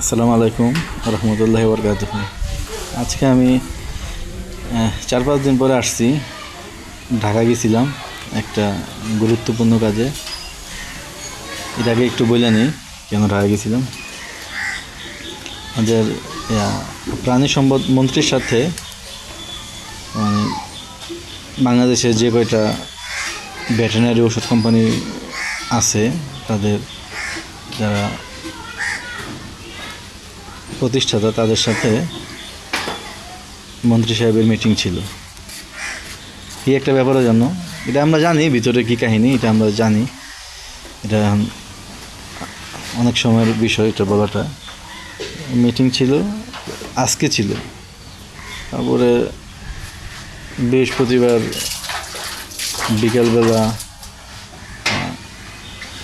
আসসালামু আলাইকুম রহমতুল্লাহি বরকাতুহু। আজকে আমি 4-5 দিন পরে আসছি। ঢাকা গেছিলাম একটা গুরুত্বপূর্ণ কাজে। এর আগে একটু বলে নিই কেন ঢাকা গেছিলাম। আমাদের প্রাণী সম্পদ মন্ত্রীর সাথে মানে বাংলাদেশে যে কয়টা ভেটেরিনারি ওষুধ কোম্পানি আছে তাদের যারা প্রতিষ্ঠাতা তাদের সাথে মন্ত্রী সাহেবের মিটিং ছিল। কি একটা ব্যাপারের জন্য এটা আমরা জানি, ভিতরে কি কাহিনী এটা আমরা জানি, এটা অনেক সময়ের বিষয় এটা বলাটা। মিটিং ছিল আজকে ছিল, তারপরে বৃহস্পতিবার বিকালবেলা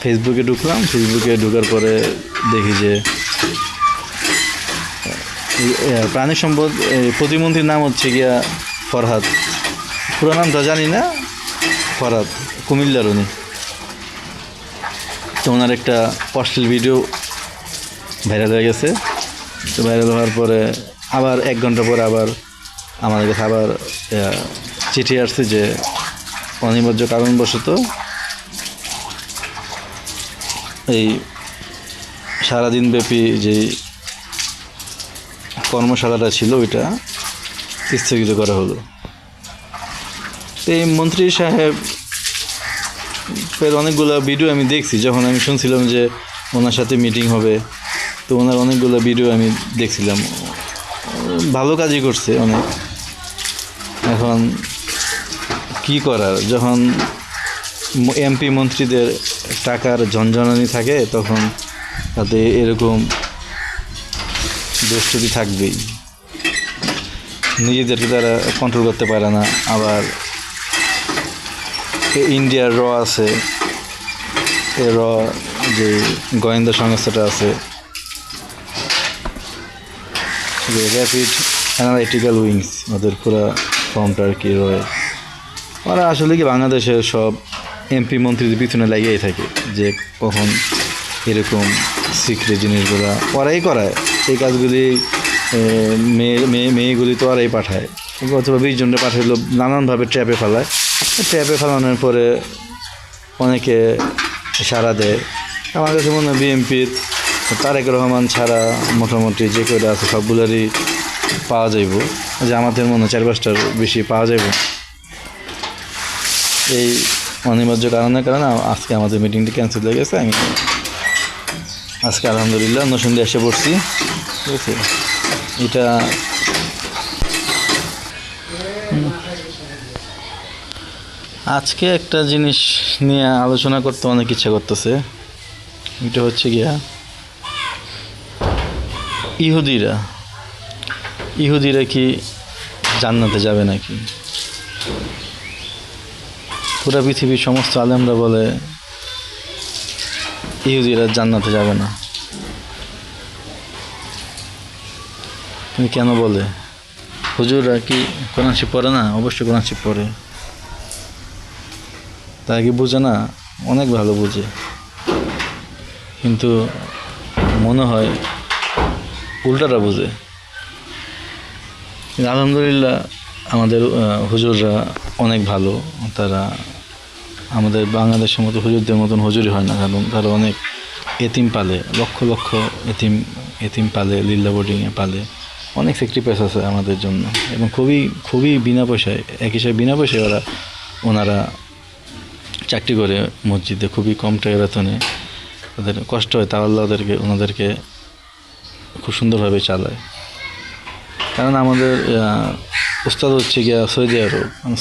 ফেসবুকে ঢুকলাম। ফেসবুকে ঢোকার পরে দেখি যে প্রাণী সম্পদ প্রতিমন্ত্রীর নাম হচ্ছে গিয়া ফরহাদ, পুরো নামটা জানি না, ফরহাদ কুমিল্লার উনি। তো ওনার একটা পোস্টাল ভিডিও ভাইরাল হয়ে গেছে। তো ভাইরাল হওয়ার পরে আবার 1 ঘন্টা পরে আবার আমাদের কাছে আবার চিঠি আসছে যে অনিবার্য কারণবশত এই সারাদিন ব্যাপী যে কর্মশালাটা ছিল ওইটা স্থগিত করা হলো। তো এই মন্ত্রী সাহেবের অনেকগুলো ভিডিও আমি দেখছি। যখন আমি শুনছিলাম যে ওনার সাথে মিটিং হবে, তো ওনার অনেকগুলো ভিডিও আমি দেখছিলাম। ভালো কাজই করছে অনেক। এখন কি করার, যখন এমপি মন্ত্রীদের টাকার ঝনঝনানি থাকে তখন তাতে এরকম দুষ্টুটি থাকবেই। নিজেদেরকে তারা কন্ট্রোল করতে পারে না। আবার ইন্ডিয়ার আছে, যে গোয়েন্দা সংস্থাটা আছে, র্যাপিড অ্যানালাইটিক্যাল উইংস, ওদের পুরো ফর্মটা আর কি রয়। ওরা আসলে কি বাংলাদেশের সব এমপি মন্ত্রীদের পিছনে লাগিয়েই থাকে যে কখন এরকম সিক্রেট জিনিসগুলো ওরাই করায়। এই কাজগুলি মেয়েগুলি তো ওরাই পাঠায়, অথবা 20 জনটা পাঠাইলো, নানানভাবে ট্র্যাপে ফেলায়। ট্র্যাপে ফেলানোর পরে অনেকে সাড়া দেয়। আমার কাছে মনে হয় বিএনপির তারেক রহমান ছাড়া মোটামুটি যে কয়টা আছে সবগুলোরই পাওয়া যাইব। যে আমাদের মনে হয় 4-5টার বেশি পাওয়া যাইব। এই অনিবার্য কারণে আজকে আমাদের মিটিংটি ক্যান্সেল হয়ে গেছে। আমি আজকে আলহামদুলিল্লাহ নসুন্দে এসে পড়ছি। ঠিক আছে, এটা আজকে একটা জিনিস নিয়ে আলোচনা করতে অনেক ইচ্ছা করতেছে। এটা হচ্ছে গিয়া ইহুদিরা কি জান্নাতে যাবে নাকি? পুরা পৃথিবীর সমস্ত আলেমরা বলে ইহুদিরা জান্নাতে যাবে না। তুমি কেন বলে? হুজুররা কি কোরআন শরীফ পড়ে না? অবশ্যই কোরআন শরীফ পড়ে। তারা কি বোঝে না? অনেক ভালো বোঝে। কিন্তু মনে হয় উল্টাটা বোঝে। আলহামদুলিল্লাহ আমাদের হুজুররা অনেক ভালো। তারা আমাদের বাংলাদেশের মতো হুজুরদের মতন হুজুরি হয় না, কারণ তারা অনেক এতিম পালে, লক্ষ লক্ষ এতিম পালে, লিল্লা বোর্ডিংয়ে পালে। অনেক স্যাক্রিফাইস আছে আমাদের জন্য, এবং খুবই বিনা পয়সায়, এক হিসাবে বিনা পয়সায় ওনারা চাকরি করে মসজিদে, খুবই কম টাকা বেতনে। তাদের কষ্ট হয়, তাও আল্লাহ ওনাদেরকে খুব সুন্দরভাবে চালায়। কারণ আমাদের উস্তাদ হচ্ছে গিয়া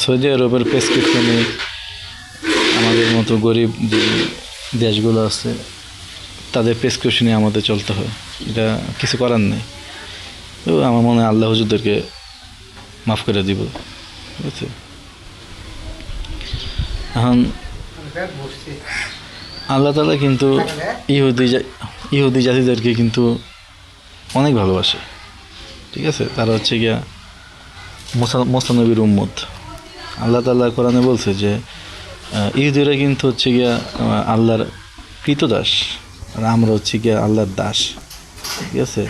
সৌদি আরবের প্রেসক্রিপশনে আমাদের মতো গরিব যে দেশগুলো আছে তাদের প্রেসক্রিপশনে আমাদের চলতে হয়। এটা কিছু করার নেই। তো আমার মনে হয় আল্লাহ হুজুরদেরকে মাফ করে দিব। ঠিক আছে, এখন আল্লাহ তাআলা কিন্তু ইহুদি জাতিদেরকে কিন্তু অনেক ভালোবাসে। ঠিক আছে, তারা হচ্ছে গিয়া মুসা নবীর উম্মত। আল্লাহ তাআলা কোরআনে বলছে যে ইহুদিরা কিন্তু হচ্ছে গিয়া আল্লাহর কৃতদাস, আর আমরা হচ্ছে গিয়া আল্লাহর দাস। ঠিক আছে।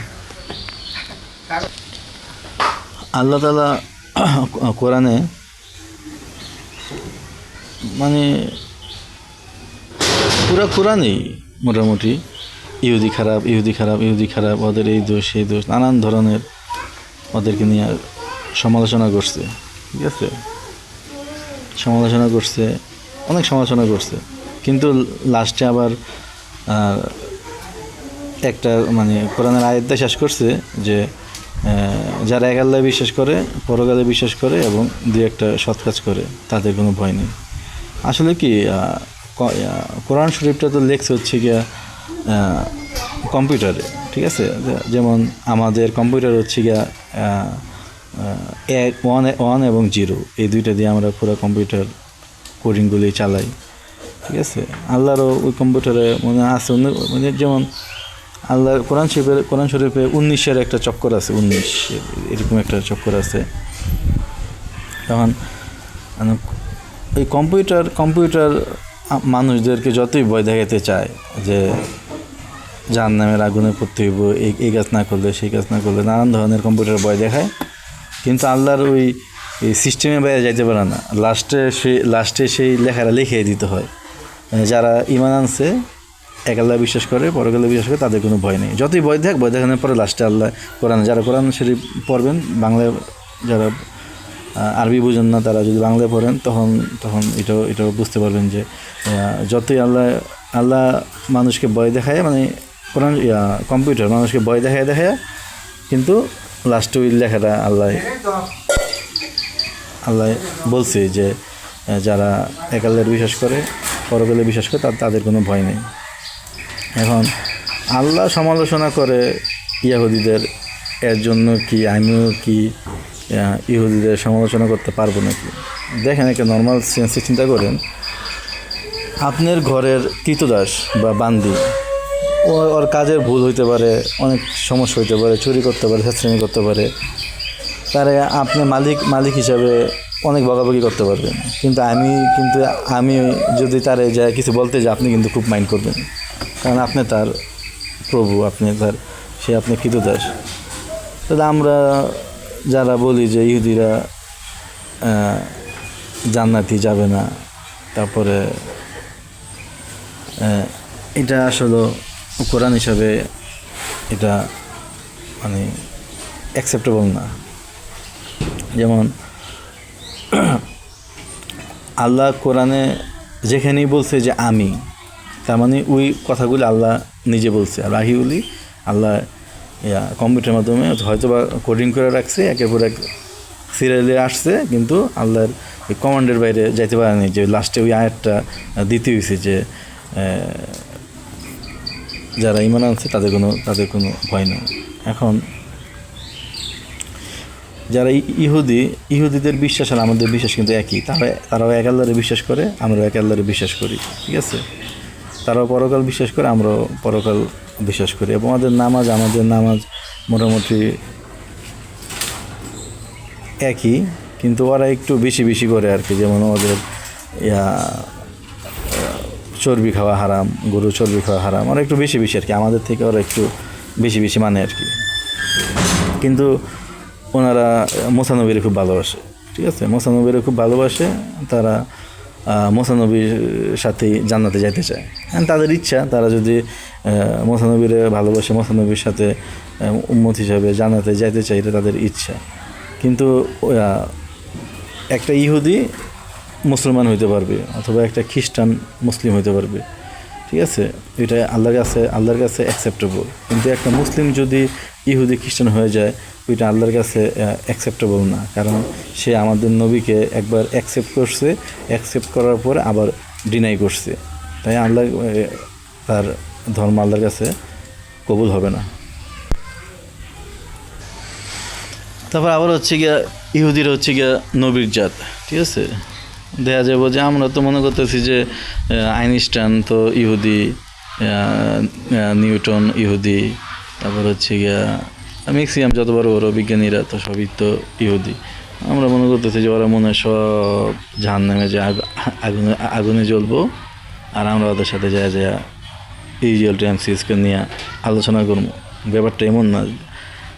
আল্লাহ তাআলা কোরআনে মানে পুরো কোরআনেই মোটামুটি ইহুদি খারাপ, ইহুদি খারাপ, ইহুদি খারাপ, ওদের এই দোষ সেই দোষ, নানান ধরনের ওদেরকে নিয়ে সমালোচনা করছে। ঠিক আছে, সমালোচনা করছে, অনেক সমালোচনা করছে, কিন্তু লাস্টে আবার একটা মানে কোরআনের আয়াত শেষ করছে যে যারা এক আল্লাহ বিশ্বাস করে, পরকালে বিশ্বাস করে এবং দুই একটা সৎ কাজ করে তাদের কোনো ভয় নেই। আসলে কি কোরআন শরীফটা তো লেখছে হচ্ছে গিয়া কম্পিউটারে। ঠিক আছে, যেমন আমাদের কম্পিউটার হচ্ছে গিয়া 1 এবং 0 এই দুইটা দিয়ে আমরা পুরো কম্পিউটার কোডিংগুলি চালাই। ঠিক আছে, আল্লাহরও ওই কম্পিউটারে মনে আছে মানে যেমন আল্লাহর কোরআন শরীফে 19-এর একটা চক্কর আছে, 19 এরকম একটা চক্কর আছে। তখন এই কম্পিউটার মানুষদেরকে যতই ভয় দেখাতে চায় যে জাহান্নামের আগুনে পড়তে হইব, এই কাজ না করলে সেই কাজ না করলে, নানান ধরনের কম্পিউটার ভয় দেখায়, কিন্তু আল্লাহর ওই সিস্টেমে বাইরে যাইতে পারে না। লাস্টে সেই লেখাটা লিখিয়ে দিতে হয়। যারা ঈমান আনছে, এক আল্লাহ বিশ্বাস করে, পরকালে বিশ্বাস করে, তাদের কোনো ভয় নেই। যতই ভয় দেখানোর পরে লাস্টে আল্লাহ যারা কোরআন শরীফ পড়বেন, বাংলায় যারা আরবি বুঝেন না তারা যদি বাংলায় পড়েন তখন এটাও বুঝতে পারবেন যে যতই আল্লাহ মানুষকে ভয় দেখায়, মানে কোরআন কম্পিউটার মানুষকে ভয় দেখায়, কিন্তু লাস্টে ওই লেখাটা আল্লাহ বলছে যে যারা এক আল্লাহর বিশ্বাস করে, পরকালে বিশ্বাস করে, তাদের কোনো ভয় নেই। এখন আল্লাহ সমালোচনা করে ইহুদিদের, এর জন্য কি আমিও কি ইহুদিদের সমালোচনা করতে পারবো নাকি? দেখেন, একটা নর্মাল সেন্সে চিন্তা করেন, আপনার ঘরের কৃতদাস বা বান্দি, ওর কাজের ভুল হইতে পারে, অনেক সমস্যা হইতে পারে, চুরি করতে পারে, ছাত্রামি করতে পারে, তারে আপনি মালিক হিসাবে অনেক বকাবকি করতে পারবেন, কিন্তু আমি যদি তারে যা কিছু বলতে যাই, আপনি কিন্তু খুব মাইন্ড করবেন, কারণ আপনি তার প্রভু, আপনি কৃতদাস। তাহলে আমরা যারা বলি যে ইহুদিরা জান্নাতি যাবে না, তারপরে এটা আসলে কোরআন হিসাবে এটা মানে অ্যাকসেপ্টেবল না। যেমন আল্লাহ কোরআনে যেখানেই বলছে যে আমি, তার মানে ওই কথাগুলি আল্লাহ নিজে বলছে, আর বাকিগুলি আল্লাহ কম্পিউটারের মাধ্যমে হয়তো বা কোডিং করে রাখছে, একের পর এক সিরিয়ালে আসছে, কিন্তু আল্লাহর ওই কমান্ডের বাইরে যাইতে পারেনি, যে লাস্টে ওই আয়াতটা দিতে হয়েছে যে যারা ঈমান আনছে তাদের কোনো ভয় নেই। এখন যারা ইহুদিদের বিশ্বাস আর আমাদের বিশ্বাস কিন্তু একই। তারাও এক আল্লাহরে বিশ্বাস করে, আমরাও এক আল্লাহরে বিশ্বাস করি। ঠিক আছে, তারাও পরকাল বিশ্বাস করে, আমরাও পরকাল বিশ্বাস করি, এবং আমাদের নামাজ মোটামুটি একই, কিন্তু ওরা একটু বেশি করে আর কি। যেমন ওদের চর্বি খাওয়া হারাম, গরু চর্বি খাওয়া হারাম, ওরা একটু বেশি আর কি, আমাদের থেকে ওরা একটু বেশি মানে আর কি। কিন্তু ওনারা মুসা নবীরে খুব ভালোবাসে। ঠিক আছে, মুসা নবীরে খুব ভালোবাসে, তারা মুসা নবীর সাথেই জান্নাতে যাইতে চায়। তাদের ইচ্ছা, তারা যদি মুসা নবীরে ভালোবাসে, মুসা নবীর সাথে উম্মত হিসাবে জান্নাতে যাইতে চায়, এটা তাদের ইচ্ছা। কিন্তু একটা ইহুদি মুসলমান হইতে পারবে, অথবা একটা খ্রিস্টান মুসলিম হইতে পারবে। ঠিক আছে, এটা আল্লাহর কাছে অ্যাকসেপ্টেবল। কিন্তু একটা মুসলিম যদি ইহুদি খ্রিস্টান হয়ে যায়, ওইটা আল্লাহর কাছে অ্যাকসেপ্টেবল না, কারণ সে আমাদের নবীকে একবার অ্যাকসেপ্ট করার পর আবার ডিনাই করছে, তাই তার ধর্ম আল্লাহর কাছে কবুল হবে না। তারপর আবার হচ্ছে গিয়া ইহুদিরা হচ্ছে গিয়া নবীর জাত। ঠিক আছে, দেখা যাবো যে আমরা তো মনে করতেছি যে আইনস্টাইন তো ইহুদি, নিউটন ইহুদি, তারপর হচ্ছে গিয়া ম্যাক্সিমাম যত বড় বিজ্ঞানীরা তো সবই তো ইহুদি। আমরা মনে করতেছি যে ওরা মনে হয় সব জাহান্নামে যে আগুনে জ্বলবো, আর আমরা ওদের সাথে যায় ইউজুয়াল টাইম সিরিজকে নিয়ে আলোচনা করবো। ব্যাপারটা এমন না।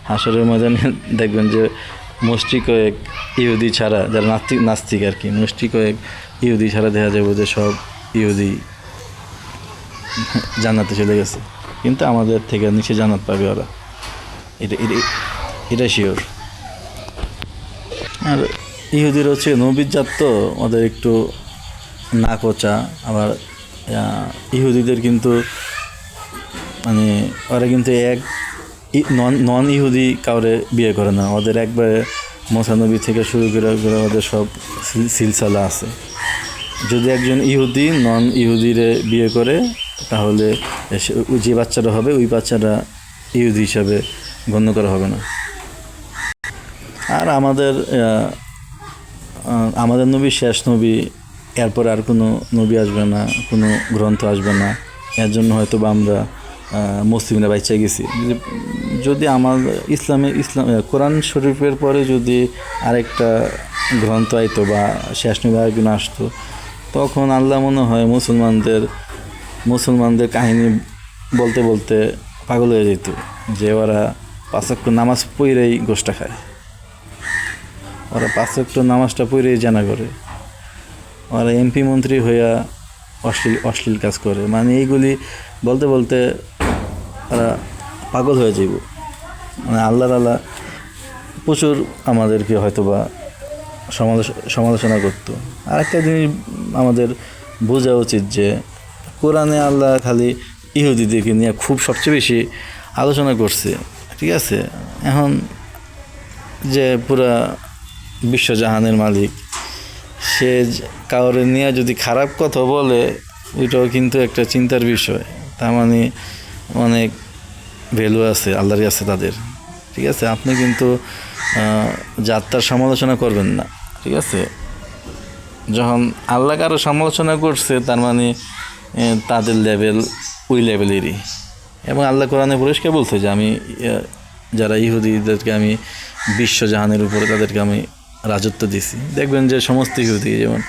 হাসরের ময়দানে দেখবেন যে মুষ্টি কয়েক ইহুদি ছাড়া, যারা নাস্তিক আর কি, মুষ্টি কয়েক ইহুদি ছাড়া দেখা যাবে যে সব ইহুদি জান্নাতে চলে গেছে, কিন্তু আমাদের থেকে নিচে জান্নাত পাবে ওরা, এটা শিওর। আর ইহুদির হচ্ছে নবীর জাত, তো ওদের একটু না কোচা। আবার ইহুদিদের কিন্তু মানে ওরা কিন্তু নন ইহুদি কাউরে বিয়ে করে না, ওদের একবারে মোসানবী থেকে শুরু করে ওদের সব সিলসিলা আছে। যদি একজন ইহুদি নন ইহুদিরে বিয়ে করে তাহলে যে বাচ্চাটা হবে ওই বাচ্চাটা ইহুদি হিসাবে গণ্য করা হবে না। আর আমাদের নবী শেষ নবী, এরপর আর কোনো নবী আসবে না, কোনো গ্রন্থ আসবে না। এর জন্য হয়তো বা আমরা মুসলিমরা বাইচা গেছি। যদি আমার ইসলাম কোরআন শরীফের পরে যদি আরেকটা গ্রন্থ আইতো বা শেষ নবী আরেকজন আসতো, তখন আল্লাহ মনে হয় মুসলমানদের কাহিনী বলতে বলতে পাগল হয়ে যেত, যে ওরা 5 ওয়াক্ত নামাজ পড়েই গোশটা খায়, ওরা 5 ওয়াক্ত নামাজটা পড়েই জানা করে, ওরা এমপি মন্ত্রী হইয়া অশ্লীল কাজ করে। মানে এইগুলি বলতে বলতে ওরা পাগল হয়ে যাইব। মানে আল্লাহ প্রচুর আমাদেরকে হয়তো বা সমালোচনা করতো। আরেকটা জিনিস আমাদের বোঝা উচিত যে কোরআনে আল্লাহ খালি ইহুদিদেরকে নিয়ে খুব সবচেয়ে বেশি আলোচনা করছে, ঠিক আছে। এখন যে পুরা বিশ্বজাহানের মালিক, সে কাউরে নিয়ে যদি খারাপ কথা বলে, ওইটাও কিন্তু একটা চিন্তার বিষয়। তার মানে অনেক ভ্যালু আছে আল্লাহর কাছে তাদের, ঠিক আছে। আপনি কিন্তু যাত্রার সমালোচনা করবেন না, ঠিক আছে। যখন আল্লাহ কারো সমালোচনা করছে, তার মানে তাদের লেভেল ওই লেভেলেরই। এবং আল্লাহ কোরআনে পরিষ্কার বলছে যে আমি যারা ইহুদিদেরকে আমি বিশ্বজাহানের উপরে তাদেরকে আমি রাজত্ব দিছি। দেখবেন যে সমস্ত ইহুদি, যেমন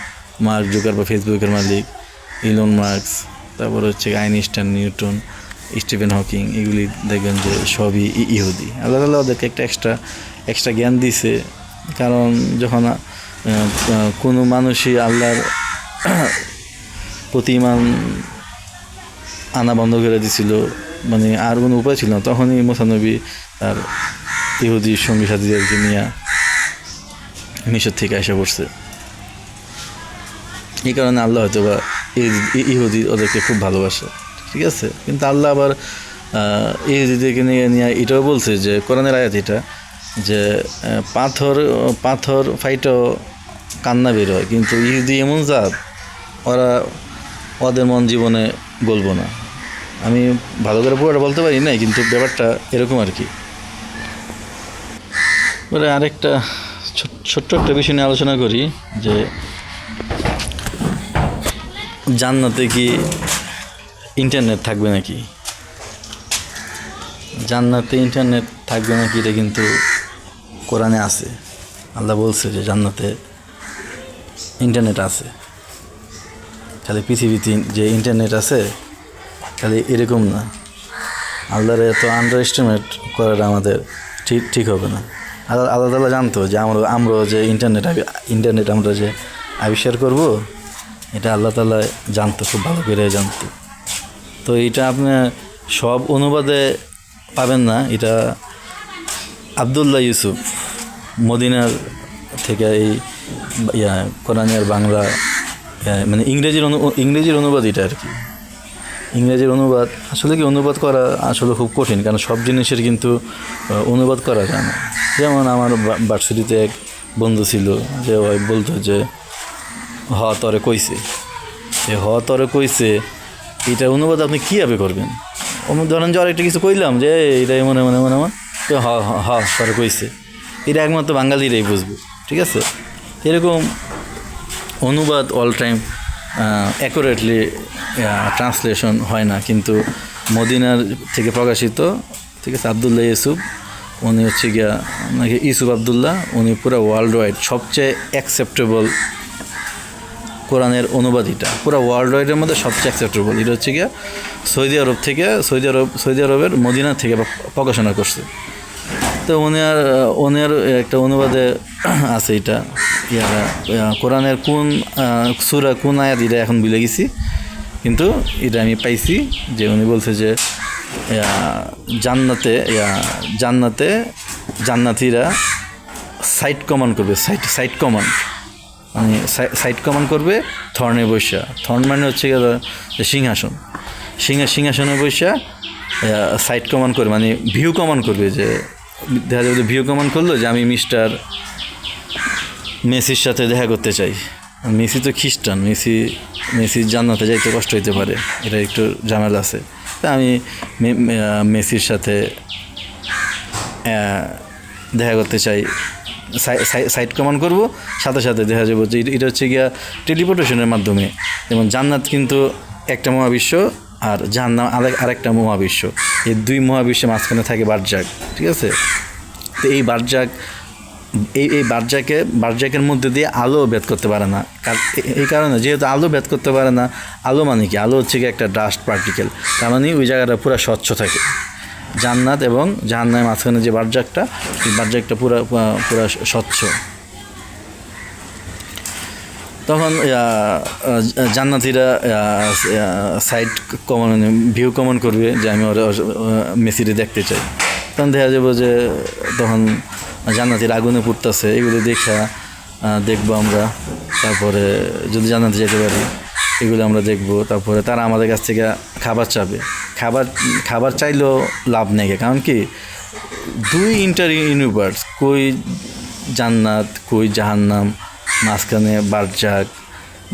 মার্ক জুকার বা ফেসবুকের মালিক ইলন মার্কস, তারপর হচ্ছে আইনস্টাইন, নিউটন, স্টিফেন হকিং, এগুলি দেখবেন যে সবই ইহুদি। আল্লাহ তাআলা ওদেরকে একটা এক্সট্রা জ্ঞান দিছে। কারণ যখন কোনো মানুষই আল্লাহর প্রতি ঈমান আনা বন্ধ করে দিছিল, মানে আর কোনো উপায় ছিল না, তখনই মুসা নবী তার ইহুদি সঙ্গী সাথীদেরকে নিয়ে মিশর থেকে এসে পড়ছে। এই কারণে আল্লাহ হয়তো বা ইহুদি ওদেরকে খুব ভালোবাসে, ঠিক আছে। কিন্তু আল্লাহ আবার ইহুদিদেরকে নিয়ে এটাও বলছে যে কোরআনের আয়াত এটা, যে পাথর ফাইটাও কান্না বের হয়, কিন্তু ইহুদি এমন জাত, ওদের মন জীবনে বলবো না। আমি ভালো করে পুরোটা বলতে পারি না, কিন্তু ব্যাপারটা এরকম আর কি। এবারে আরেকটা ছোট্ট একটা বিষয় নিয়ে আলোচনা করি, যে জান্নাতে কি ইন্টারনেট থাকবে নাকি? জান্নাতে ইন্টারনেট থাকবে নাকি এটা কিন্তু কোরআনে আছে। আল্লাহ বলছে যে জান্নাতে ইন্টারনেট আছে। খালি পৃথিবীতে যে ইন্টারনেট আছে খালি এরকম না। আল্লাহর এত আন্ডার এস্টিমেট করাটা আমাদের ঠিক হবে না। আল্লাহ তাআলা জানতো যে আমরা যে ইন্টারনেট আমরা যে আবিষ্কার করব, এটা আল্লাহ তাআলা জানতো, খুব ভালো করে জানতো। তো এটা আপনি সব অনুবাদে পাবেন না। এটা আব্দুল্লাহ ইউসুফ মদিনার থেকে এই কোরআনের বাংলা মানে ইংরেজির অনুবাদ এটা আর কি। ইংরেজির অনুবাদ আসলে কি অনুবাদ করা আসলে খুব কঠিন, কারণ সব জিনিসের কিন্তু অনুবাদ করা যায় না। যেমন আমার ভার্সিটিতে এক বন্ধু ছিল, যে ওই বলতো যে তরে কইছে, এইটার অনুবাদ আপনি কীভাবে করবেন? ধরেন যে আরেকটা কিছু কইলাম যে এটা মনে তরে কইছে, এটা একমাত্র বাঙালিরাই বুঝবে, ঠিক আছে। এরকম অনুবাদ অল টাইম অ্যাকুরেটলি ট্রান্সলেশন হয় না। কিন্তু মদিনার থেকে প্রকাশিত, ঠিক আছে, আব্দুল্লাহ ইউসুফ, উনি হচ্ছে নাকি ইউসুফ আবদুল্লাহ, উনি পুরো ওয়ার্ল্ড ওয়াইড সবচেয়ে অ্যাকসেপ্টেবল কোরআনের অনুবাদ এটা পুরো ওয়ার্ল্ড ওয়াইডের মধ্যে সবচেয়ে অ্যাকসেপ্টেবল। এটা হচ্ছে গিয়া সৌদি আরবের মদিনা থেকে প্রকাশনা করছে। তো ওনার একটা অনুবাদে আছে এটা কোরআনের কোন সূরা কোন আয়াত এটা এখন ভুলে গেছি, কিন্তু এটা আমি পাইছি যে উনি বলছে যে জান্নাতীরা সাইড কমান্ড করবে, সাইড কমান্ড মানে সাইড কমান্ড করবে থর্নে বৈশা। থর্ন মানে হচ্ছে সিংহাসন, সিংহাসনে বৈশা সাইড কমান্ড করবে মানে ভিউ কমান্ড করবে। যে দেখা যাবে ভিউ কমান্ড করলো যে আমি মিস্টার মেসির সাথে দেখা করতে চাই। মেসি তো খ্রিস্টান, মেসির জান্নাতে যাইতে কষ্ট হইতে পারে, এটা একটু ঝামেলা আছে। তা আমি মেসির সাথে দেখা করতে চাই, সাইড কমান্ড করব, সাথে সাথে দেখা যাবো যে এটা হচ্ছে গিয়া টেলিপোর্টেশনের মাধ্যমে। যেমন জান্নাত কিন্তু একটা মহাবিশ্ব আর জাহান্নাম আরেকটা মহাবিশ্ব, এই দুই মহাবিশ্বের মাঝখানে থাকে বারজাক, ঠিক আছে। তো এই বারজাকের মধ্যে দিয়ে আলো ভেদ করতে পারে না। এই কারণে যেহেতু আলো ভেদ করতে পারে না, আলো মানে কি, আলো হচ্ছে কি একটা ডাস্ট পার্টিকেল, তার মানে ওই জায়গাটা পুরো স্বচ্ছ থাকে। জান্নাত এবং জাহান্নামের মাঝখানে যে বারজাকটা, এই বারজাকটা পুরো স্বচ্ছ। তখন জান্নাতীরা সাইড কমন ভিউ কমন করবে যে আমি মেসিরে দেখতে চাই। তখন দেখা যাবো যে তখন জান্নাতীর আগুনে পুড়তেছে, এগুলো দেখবো আমরা। তারপরে যদি জান্নাতে যেতে পারি এগুলো আমরা দেখবো। তারপরে তারা আমাদের কাছ থেকে খাবার চাবে, খাবার চাইলেও লাভ নেই, কারণ কি দুই ইন্টার ইউনিভার্স, কই জান্নাত কই জাহান্নাম, মাঝখানে বারজাক,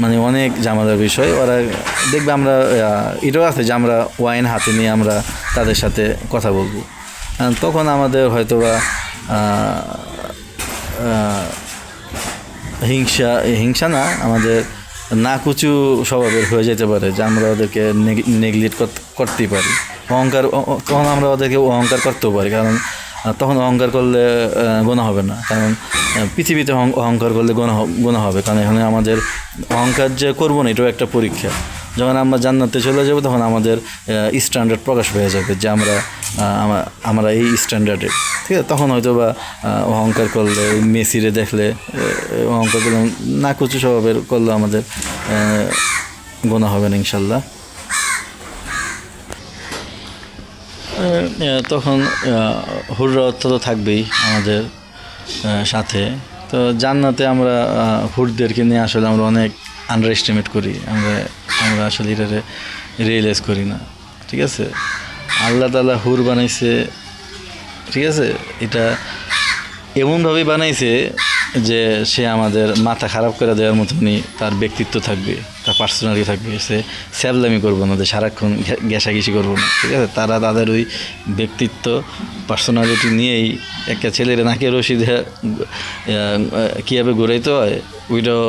মানে অনেক ঝামেলার বিষয়। ওরা দেখবে আমরা এটাও আছে যে আমরা ওয়াইন হাতে নিয়ে আমরা তাদের সাথে কথা বলবো। তখন আমাদের হয়তোবা হিংসা না, আমাদের নাকুচু স্বভাবের হয়ে যেতে পারে, যে আমরা ওদেরকে নেগলেক্ট করতেই পারি। তখন আমরা ওদেরকে অহংকার করতেও পারি, কারণ তখন অহংকার করলে গোনা হবে না। কারণ পৃথিবীতে অহংকার করলে গোনা হবে, কারণ এখানে আমাদের অহংকার যে করবো না এটাও একটা পরীক্ষা। যখন আমরা জান্নাতে চলে যাব তখন আমাদের স্ট্যান্ডার্ড প্রকাশ হয়ে যাবে যে আমরা এই স্ট্যান্ডার্ডে, ঠিক আছে। তখন হয়তো বা অহংকার করলে, মেসিরে দেখলে অহংকার করলে, নাকুচু স্বভাবের করলে আমাদের গোনা হবে না ইনশাল্লাহ। তখন হুররা তো থাকবেই আমাদের সাথে। তো জান্নাতে আমরা হুরদেরকে নিয়ে আসলে আমরা অনেক আন্ডার এস্টিমেট করি, আমরা আসলে এটারে রিয়েলাইজ করি না, ঠিক আছে। আল্লাহ তাআলা হুর বানাইছে, ঠিক আছে, এটা এমনভাবেই বানাইছে যে সে আমাদের মাথা খারাপ করে দেওয়ার মতনই তার ব্যক্তিত্ব থাকবে, তার পার্সোনালিটি থাকবে। সে স্যাবলামি করবো না, যে সারাক্ষণ ঘেঁষাঘেঁষি করবো না, ঠিক আছে। তাদের ওই ব্যক্তিত্ব পার্সোনালিটি নিয়েই একটা ছেলের নাকে রশি দেওয়া কীভাবে ঘুরাইতে হয় ওইটাও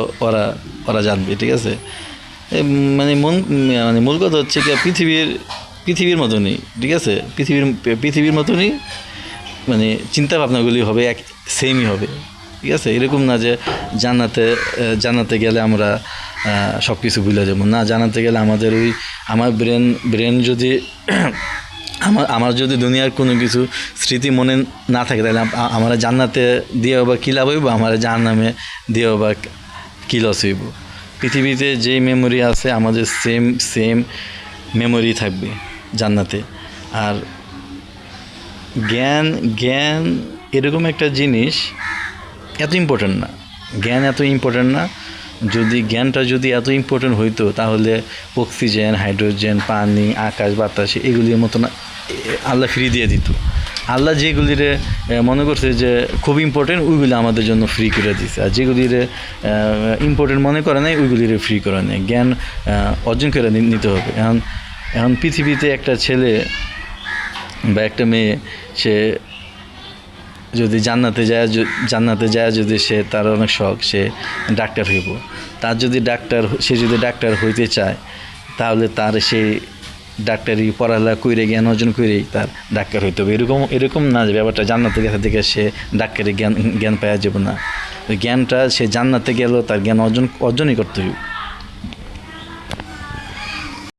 ওরা জানবে, ঠিক আছে। মানে মূল কথা হচ্ছে কি পৃথিবীর মতনই, ঠিক আছে, পৃথিবীর মতনই মানে চিন্তা ভাবনাগুলি হবে সেমই হবে, ঠিক আছে। এরকম না যে জান্নাতে গেলে আমরা সব কিছু ভুলে যাবো না। জান্নাতে গেলে আমাদের আমার ব্রেন যদি আমার যদি দুনিয়ার কোনো কিছু স্মৃতি মনে না থাকে, তাহলে আমরা জান্নাতে দিয়েও বা কী লাভ হইব, আমার জাহান্নামে দিয়েও বা কী লস হইব। পৃথিবীতে যেই মেমোরি আছে আমাদের সেম মেমোরি থাকবে জান্নাতে। আর জ্ঞান এরকম একটা জিনিস এত ইম্পর্টেন্ট না, জ্ঞান এত ইম্পর্টেন্ট না। জ্ঞানটা যদি এত ইম্পর্টেন্ট হইতো তাহলে অক্সিজেন, হাইড্রোজেন, পানি, আকাশ, বাতাস এগুলির মতো না আল্লাহ ফ্রি দিয়ে দিত। আল্লাহ যেগুলিরে মনে করছে যে খুব ইম্পর্টেন্ট ওইগুলি আমাদের জন্য ফ্রি করে দিছে, আর যেগুলিরে ইম্পর্টেন্ট মনে করে নাই ওইগুলিরে ফ্রি করে নেয়। জ্ঞান অর্জন করে নিতে হবে। এখন পৃথিবীতে একটা ছেলে বা একটা মেয়ে সে যদি জান্নাতে যায় যদি সে তার অনেক শখ, সে ডাক্তার হইব, সে যদি ডাক্তার হইতে চায় তাহলে তার সেই ডাক্তারি পড়ালেখা করে জ্ঞান অর্জন করেই তার ডাক্তার হইতে হবে। এরকম না যে ব্যাপারটা জান্নাতে গেছে থেকে সে ডাক্তারি জ্ঞান পাওয়া যাবে না। ওই জ্ঞানটা সে জান্নাতে গেলেও তার জ্ঞান অর্জনই করতে হবে।